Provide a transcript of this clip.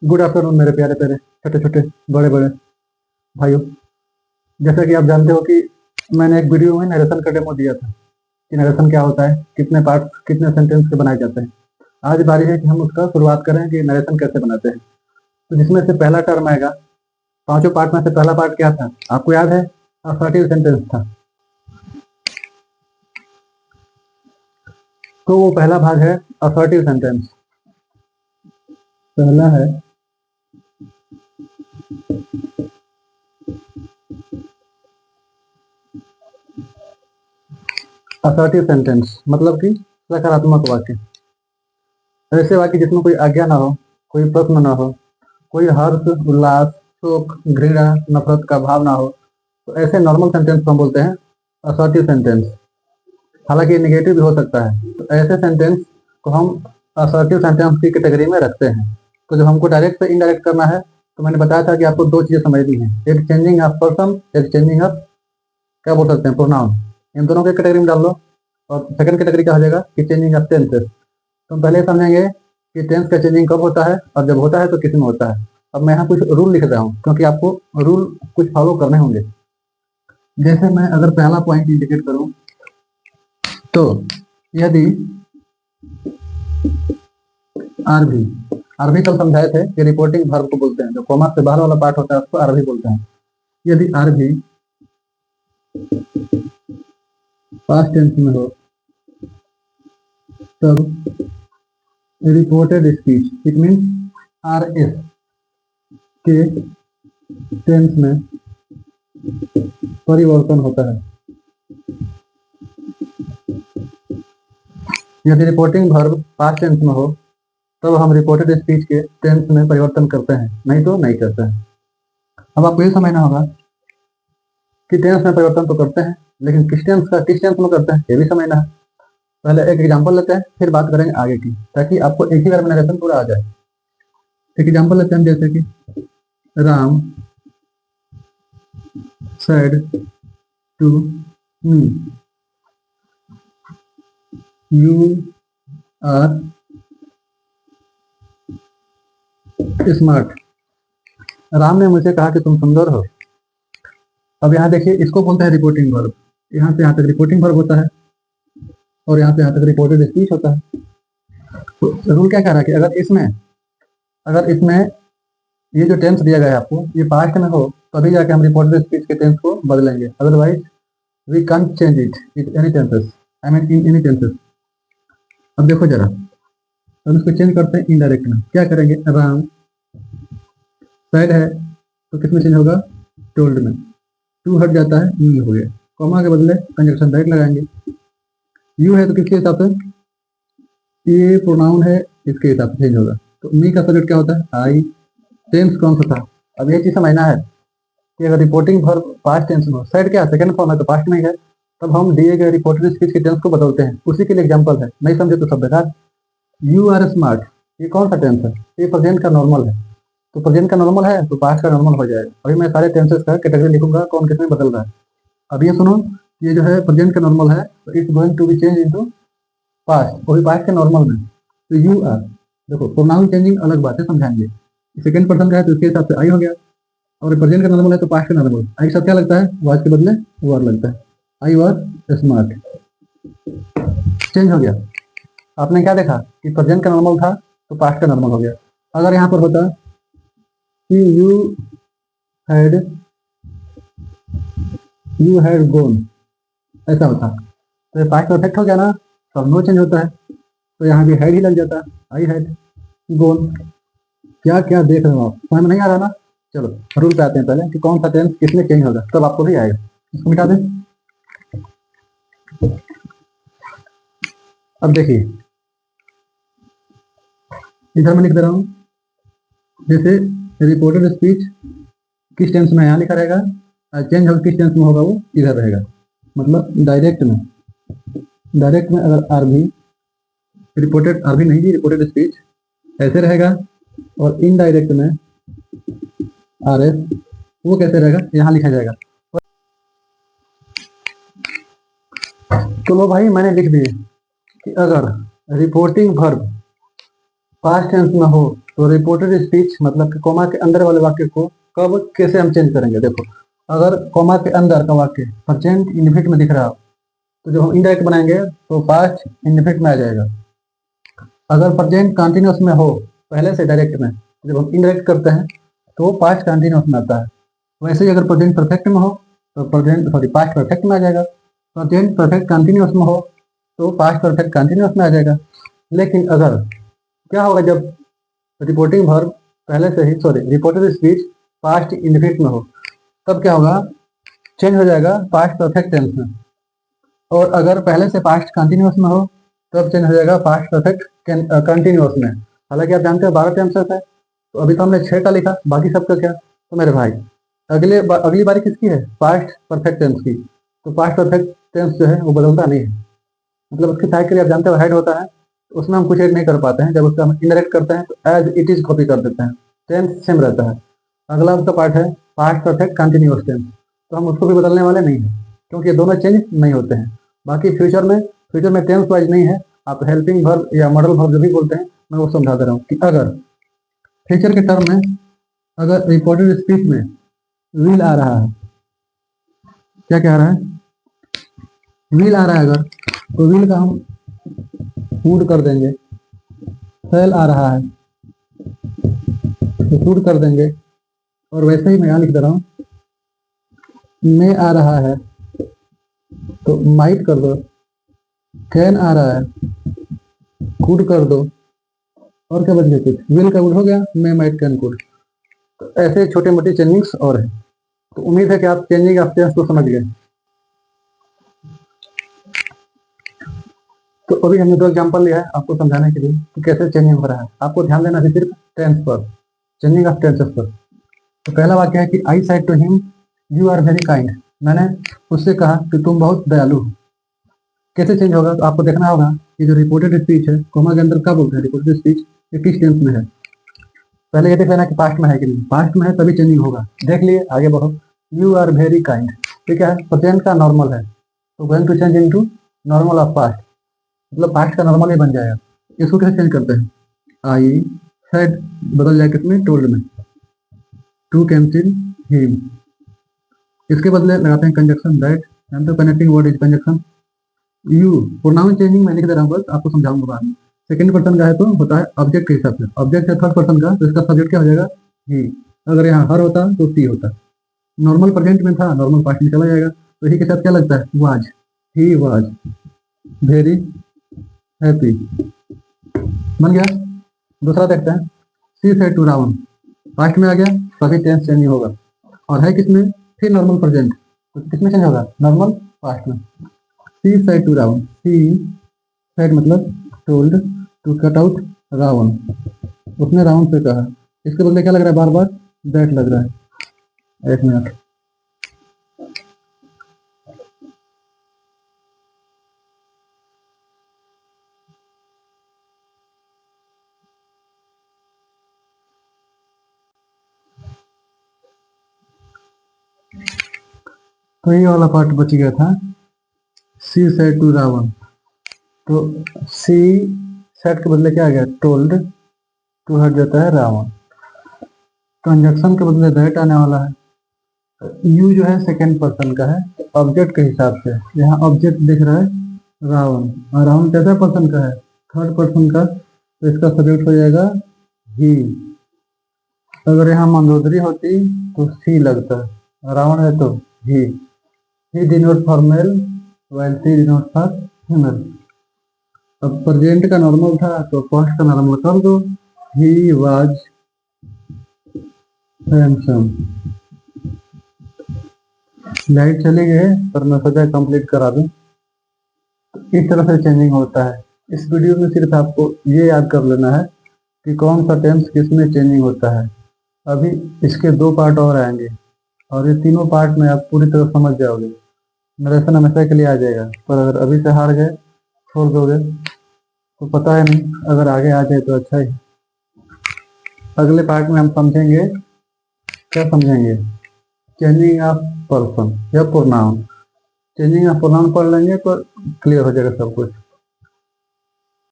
Good afternoon मेरे प्यारे प्यारे छोटे छोटे बड़े बड़े भाइयों। जैसा कि आप जानते हो कि मैंने एक वीडियो में नरेशन का डेमो दिया था कि नरेशन क्या होता है, कितने पार्ट कितने सेंटेंस के बनाए जाते हैं। आज बारी है कि हम उसका शुरुआत करें कि नरेशन कैसे बनाते हैं। तो जिसमें से पहला टर्म आएगा, पांचों पार्ट में से पहला पार्ट क्या था आपको याद है? असर्टिव सेंटेंस था। तो वो पहला भाग है असर्टिव सेंटेंस। पहला है असर्टिव सेंटेंस, मतलब कि सकारात्मक वाक्य। ऐसे वाक्य जिसमें कोई आज्ञा ना हो, कोई प्रश्न ना हो, कोई हर्ष उल्लास शोक घृणा नफरत का भाव ना हो, तो ऐसे नॉर्मल सेंटेंस को हम बोलते हैं असर्टिव सेंटेंस। हालांकि नेगेटिव भी हो सकता है, तो ऐसे सेंटेंस को हम असर्टिव सेंटेंस की कैटेगरी में रखते हैं। तो जब हमको डायरेक्ट से इनडायरेक्ट करना है, तो मैंने बताया था कि आपको दो चीजें समझनी है, एक चेंजिंग ऑफ पर्सन, एक चेंजिंग ऑफ क्या बोल सकते हैं प्रोनाउन। इन दोनों के कैटेगरी में डाल लो। और सेकंड कैटेगरी क्या हो जाएगा कि चेंजिंग ऑफ टेंसेस। तो हम पहले समझेंगे कि टेंस का चेंजिंग कब होता है और जब होता है तो किस में होता है। अब मैं यहाँ कुछ रूल लिख रहा हूँ क्योंकि आपको रूल कुछ फॉलो करने होंगे। जैसे मैं अगर पहला पॉइंट इंडिकेट करूं, तो यदि आरबी, आरबी कल समझाए थे कि रिपोर्टिंग वर्ब को बोलते हैं, जो कॉमा से बाहर वाला पार्ट होता है उसको आरबी बोलते हैं। यदि आरबी पास्ट टेंस में हो तब reported speech it means RS के टेंस में परिवर्तन होता है। यदि रिपोर्टिंग वर्ब पास्ट टेंस में हो तब हम रिपोर्टेड स्पीच के टेंस में परिवर्तन करते हैं, नहीं तो नहीं करते हैं। अब आपको ये समझना होगा कि टेंस में परिवर्तन तो करते हैं, लेकिन किस टेंस में करते हैं ये भी समझना है। पहले एक एग्जांपल लेते हैं, फिर बात करेंगे आगे की, ताकि आपको एक ही बार में नरेशन पूरा आ जाए। एक एग्जांपल लेते हैं, जैसे कि Ram said to me you are smart। Ram ने मुझे कहा कि तुम सुंदर हो। अब यहाँ देखिए, इसको बोलते हैं रिपोर्टिंग वर्ब। यहाँ से यहाँ तक रिपोर्टिंग वर्ब होता है और यहाँ से यहाँ तक रिपोर्टेड स्पीच होता है। तो रूल क्या कह रहा है कि अगर इसमें ये जो टेंस दिया गया है आपको, ये पास्ट में हो तभी जाके हम रिपोर्टेड स्पीच के टेंस को बदलेंगे, otherwise we can't change it in any tenses, I mean in any tenses. अब देखो जरा, हम इसको चेंज करते हैं इनडायरेक्ट में। क्या करेंगे? राम सैड है तो किस में चेंज होगा? टोल्ड में। टू हट जाता है, यू हो गया। कॉमा के बदले कंजक्शन दैट लगाएंगे। यू है तो किसके हिसाब से? ये प्रोनाउन है, इसके हिसाब से चेंज होगा। तो मी का सब्जेक्ट क्या होता है? आई। टेंस कौन सा था? अब ये चीज समझना है कि अगर रिपोर्टिंग वर्ब पास्ट टेंस में हो, सैड क्या सेकंड फॉर्म है तो पास्ट में ही है, तब हम दिए गए रिपोर्टेड स्पीच के टेंस को बदलते हैं। उसी के लिए एग्जाम्पल है, नहीं समझे तो सब बेकार। यू आर स्मार्ट, ये कौन सा टेंस है? ये प्रेजेंट का नॉर्मल है। तो प्रेजेंट का नॉर्मल है तो पास्ट का नॉर्मल हो जाएगा। अभी मैं सारे टेंसेस का कैटेगरी लिखूंगा कौन किसमें बदल रहा है। अब ये सुनो, ये जो है प्रेजेंट का नॉर्मल है तो it's going to be change into past, वो भी पास्ट के नॉर्मल में। तो यू आर, देखो प्रोनाउन चेंजिंग अलग बात है, समझाएंगे। सेकंड पर्सन का है तो इसके हिसाब से आई हो गया, और प्रेजेंट का नॉर्मल है तो पास्ट का नॉर्मल। आई सब क्या लगता है? वाज के बदले वर लगता है। आई वाज स्मार्ट, चेंज हो गया। आपने क्या देखा कि प्रेजेंट का नॉर्मल था तो पास्ट का नॉर्मल हो गया। अगर यहाँ पर होता कि हैड यू हैड गोन, ऐसा होता तो ये पास्ट परफेक्ट हो गया ना, तो नो चेंज होता है, तो यहाँ भी हैड ही लग जाता। I had gone. क्या क्या देख रहे हो आप, समझ में नहीं आ रहा ना? चलो रूल पे आते हैं पहले कि कौन सा टेंस किसमें चेंज होगा, तब आपको भी आएगा। इसको मिटा दें। अब देखिए, इधर मैं लिख दे रहा हूँ, जैसे रिपोर्टेड स्पीच किस टेंस में यहाँ लिखा रहेगा, चेंज होगा किस टेंस में होगा वो इधर रहेगा। मतलब डायरेक्ट में अगर आरबी, रिपोर्टेड आरबी नहीं जी, रिपोर्टेड स्पीच ऐसे रहेगा, और इनडायरेक्ट में आरएस वो कैसे रहेगा, यहाँ लिखा जाएगा। तो लो भाई, मैंने लिख दिए कि अगर रिपोर्टिंग वर्ब पास्ट टेंस में हो तो रिपोर्टेड स्पीच मतलब कि कोमा के अंदर वाले वाक्य को कब कैसे हम चेंज करेंगे। देखो, अगर कोमा के अंदर का वाक्य प्रेजेंट इनफिनिट में दिख रहा हो तो जब हम इनडायरेक्ट बनाएंगे तो पास्ट इनफिनिट में आ जाएगा। अगर प्रेजेंट कंटिन्यूअस में हो पहले से डायरेक्ट में, जब हम इनडायरेक्ट करते हैं तो पास्ट कंटिन्यूअस में आता है। वैसे ही अगर प्रेजेंट परफेक्ट में हो तो पास्ट परफेक्ट में आ जाएगा। प्रेजेंट परफेक्ट कंटिन्यूअस में हो तो पास्ट परफेक्ट कंटिन्यूअस में आ जाएगा। लेकिन अगर क्या होगा जब रिपोर्टिंग वर्ब पहले से ही रिपोर्टेड स्पीच पास्ट इनफिनिट में हो, तब क्या होगा, चेंज हो जाएगा पास्ट परफेक्ट टेंस में। और अगर पहले से पास्ट कंटिन्यूअस में हो तब चेंज हो जाएगा पास्ट परफेक्ट कंटिन्यूअस में। हालांकि आप जानते हो 12 टेंसेस है, तो अभी तो हमने 6 का लिखा, बाकी सबका क्या। तो मेरे भाई अगली बारी किसकी है, पास्ट परफेक्ट टेंस की। तो पास्ट परफेक्ट टेंस जो है वो बदलता नहीं है, मतलब उसकी साइकिल आप जानते हो हेड होता है, तो उसमें हम कुछ ऐड नहीं कर पाते हैं। जब उसका हम इनडायरेक्ट करते हैं तो एज इट इज कॉपी कर देते हैं, टेंस सेम रहता है। अगला उसका पार्ट है पास्ट परफेक्ट कंटिन्यूअस टेंस, तो हम उसको भी बदलने वाले नहीं हैं क्योंकि ये दोनों चेंज नहीं होते हैं। बाकी फ्यूचर में टेंस वाइज नहीं है, आप हेल्पिंग वर्ब या मॉडल वर्ब जो भी बोलते हैं मैं वो समझा दे रहा हूँ कि अगर फ्यूचर के टर्म में अगर रिपोर्टेड स्पीच में विल आ रहा है, क्या क्या आ रहा है, विल आ रहा है, अगर तो विल का हम फूड कर देंगे। सेल आ रहा है तो फूड कर देंगे। और वैसे ही मैं यहाँ लिख दे रहा हूँ, मे आ रहा है तो माइट कर दो। कैन आ रहा है कुड कर दो। और क्या बच गया, कुछ विल का कुड हो गया, मे माइट कैन कुड। तो ऐसे छोटे मोटे चेंजिंग्स और है। तो उम्मीद है कि आप चेंजिंग ऑफ टेंस को समझ गए। तो अभी हमने 2 एग्जांपल लिया है आपको समझाने के लिए कि कैसे चेंजिंग हो रहा है। आपको ध्यान देना है सिर्फ टेंस पर, चेंजिंग ऑफ टेंसेस पर। तो पहला वाक्य है कि I said to him you are very kind, मैंने उससे कहा कि तुम बहुत दयालु हो। कैसे चेंज होगा, तो आपको देखना होगा कि जो रिपोर्टेड स्पीच है कोमा के अंदर क्या बोलते हैं, रिपोर्टेड स्पीच ये किस टेंस में है। पहले ये देख लेना कि पास्ट में है कि नहीं, पास्ट में है तभी चेंजिंग होगा। देख लिए, आगे बढ़ो। यू आर वेरी काइंड, ठीक है, प्रेजेंट का नॉर्मल है तो going to change into normal of past, मतलब पास्ट का नॉर्मल ही बन जाएगा। इसको कैसे चेंज करते हैं, आई सेड बदल जाए किसमें, टोल्ड में, टू कैंसिल हिम। इसके बदले लगाते हैं कंजक्शन दैट, जानते हो connecting word is conjunction. You pronoun changing मैं लिख दे रहा हूँ, बस आपको समझाऊंगा बाद में। सेकंड पर्सन का है तो होता है ऑब्जेक्ट के हिसाब से, ऑब्जेक्ट है थर्ड पर्सन का तो इसका सब्जेक्ट क्या हो जाएगा, ही। अगर यहाँ हर होता तो सी होता। नॉर्मल प्रेजेंट में था, नॉर्मल पास्ट में चला जाएगा, तो ही के साथ क्या लगता है, was, he was very happy, बन गया। दूसरा देखते हैं, she said to Ravan, past में आ गया तभी टेंस चेंज होगा। और है किसमें, फिर नॉर्मल प्रेजेंट, तो किसमें चेंज होगा, नॉर्मल पास्ट में। She said to Ravana, she said मतलब told, to cut out Ravana, उसने रावण से कहा। इसके बदले क्या लग रहा है, बार बार दैट लग रहा है। एक मिनट, तो ये वाला पार्ट बच गया था, सी सेड टू रावण। तो सी सेड के बदले क्या आ गया, टोल्ड, टू हट जाता है रावण। कंजक्शन के बदले दैट आने वाला है। यू जो है सेकेंड पर्सन का है, ऑब्जेक्ट के हिसाब से यहाँ ऑब्जेक्ट दिख रहा है रावण, और रावण कैसा पर्सन का है, थर्ड पर्सन का, तो इसका सब्जेक्ट हो जाएगा ही। अगर यहाँ मंदोदरी होती तो सी लगता, रावण है तो ही। He denote for male while she denote for female. अब प्रेजेंट का नॉर्मल था तो पास्ट का नॉर्मल कर दो, ही वाज हैंडसम। लाइट चली गई पर मैं सोचा कंप्लीट करा दूं। इस तरह से चेंजिंग होता है। इस वीडियो में सिर्फ आपको ये याद कर लेना है कि कौन सा टेंस किस में चेंजिंग होता है। अभी इसके 2 पार्ट और आएंगे और ये तीनों पार्ट में आप पूरी तरह समझ जाओगे, नरेशन हमेशा के लिए आ जाएगा। पर अगर अभी से हार गए, छोड़ दोगे तो पता है नहीं, अगर आगे आ जाए तो अच्छा ही। अगले पार्ट में हम समझेंगे, क्या समझेंगे, चेंजिंग ऑफ पर्सन या प्रोनाउन। चेंजिंग ऑफ प्रोनाउन पढ़ लेंगे तो क्लियर हो जाएगा सब कुछ।